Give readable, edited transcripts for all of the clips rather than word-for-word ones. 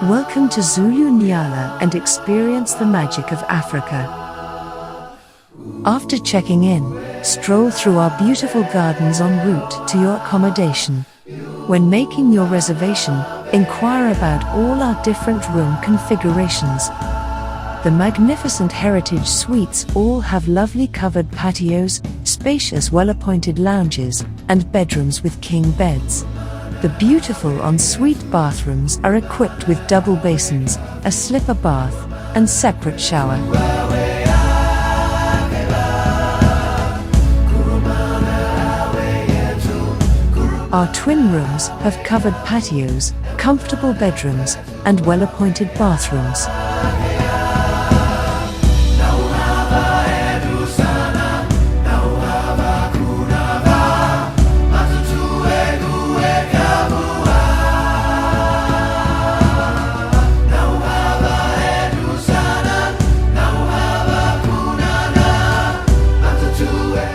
Welcome to Zulu Nyala and experience the magic of Africa. After checking in, stroll through our beautiful gardens en route to your accommodation. When making your reservation, inquire about all our different room configurations. The magnificent heritage suites all have lovely covered patios, spacious well-appointed lounges, and bedrooms with king beds. The beautiful en-suite bathrooms are equipped with double basins, a slipper bath, and separate shower. Our twin rooms have covered patios, comfortable bedrooms, and well-appointed bathrooms.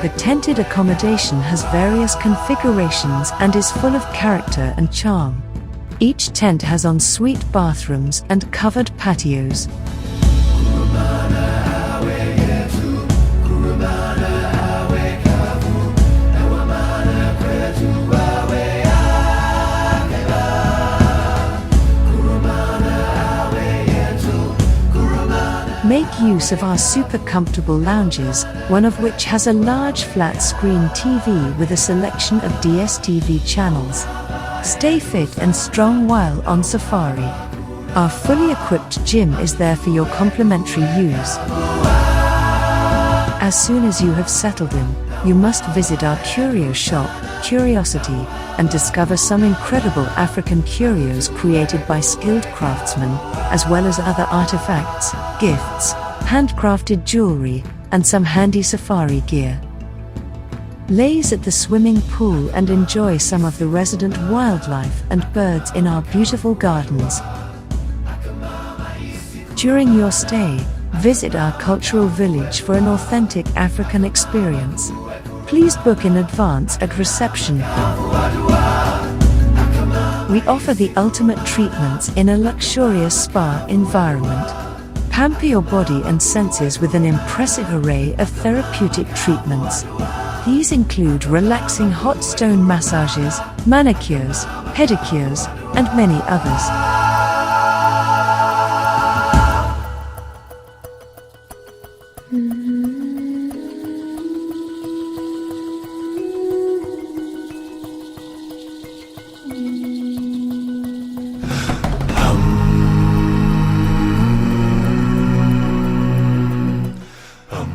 The tented accommodation has various configurations and is full of character and charm. Each tent has en-suite bathrooms and covered patios. Make use of our super comfortable lounges, one of which has a large flat-screen TV with a selection of DSTV channels. Stay fit and strong while on safari. Our fully equipped gym is there for your complimentary use. As soon as you have settled in, you must visit our curio shop, Curiosity, and discover some incredible African curios created by skilled craftsmen, as well as other artifacts, gifts, handcrafted jewelry, and some handy safari gear. Laze at the swimming pool and enjoy some of the resident wildlife and birds in our beautiful gardens. During your stay, visit our cultural village for an authentic African experience. Please book in advance at reception. We offer the ultimate treatments in a luxurious spa environment. Pamper your body and senses with an impressive array of therapeutic treatments. These include relaxing hot stone massages, manicures, pedicures, and many others.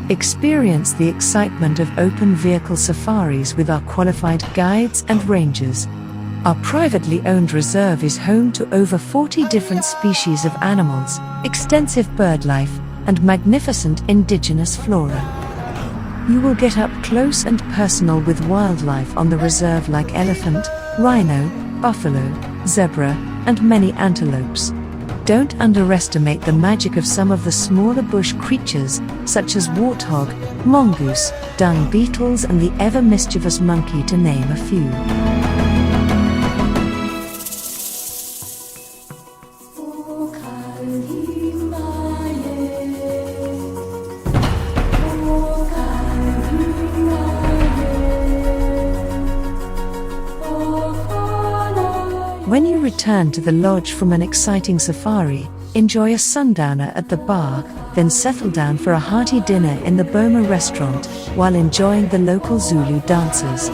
Experience the excitement of open vehicle safaris with our qualified guides and rangers. Our privately owned reserve is home to over 40 different species of animals, extensive bird life, and magnificent indigenous flora. You will get up close and personal with wildlife on the reserve like elephant, rhino, buffalo, zebra, and many antelopes. Don't underestimate the magic of some of the smaller bush creatures, such as warthog, mongoose, dung beetles, and the ever-mischievous monkey, to name a few. When you return to the lodge from an exciting safari, enjoy a sundowner at the bar, then settle down for a hearty dinner in the Boma restaurant, while enjoying the local Zulu dances.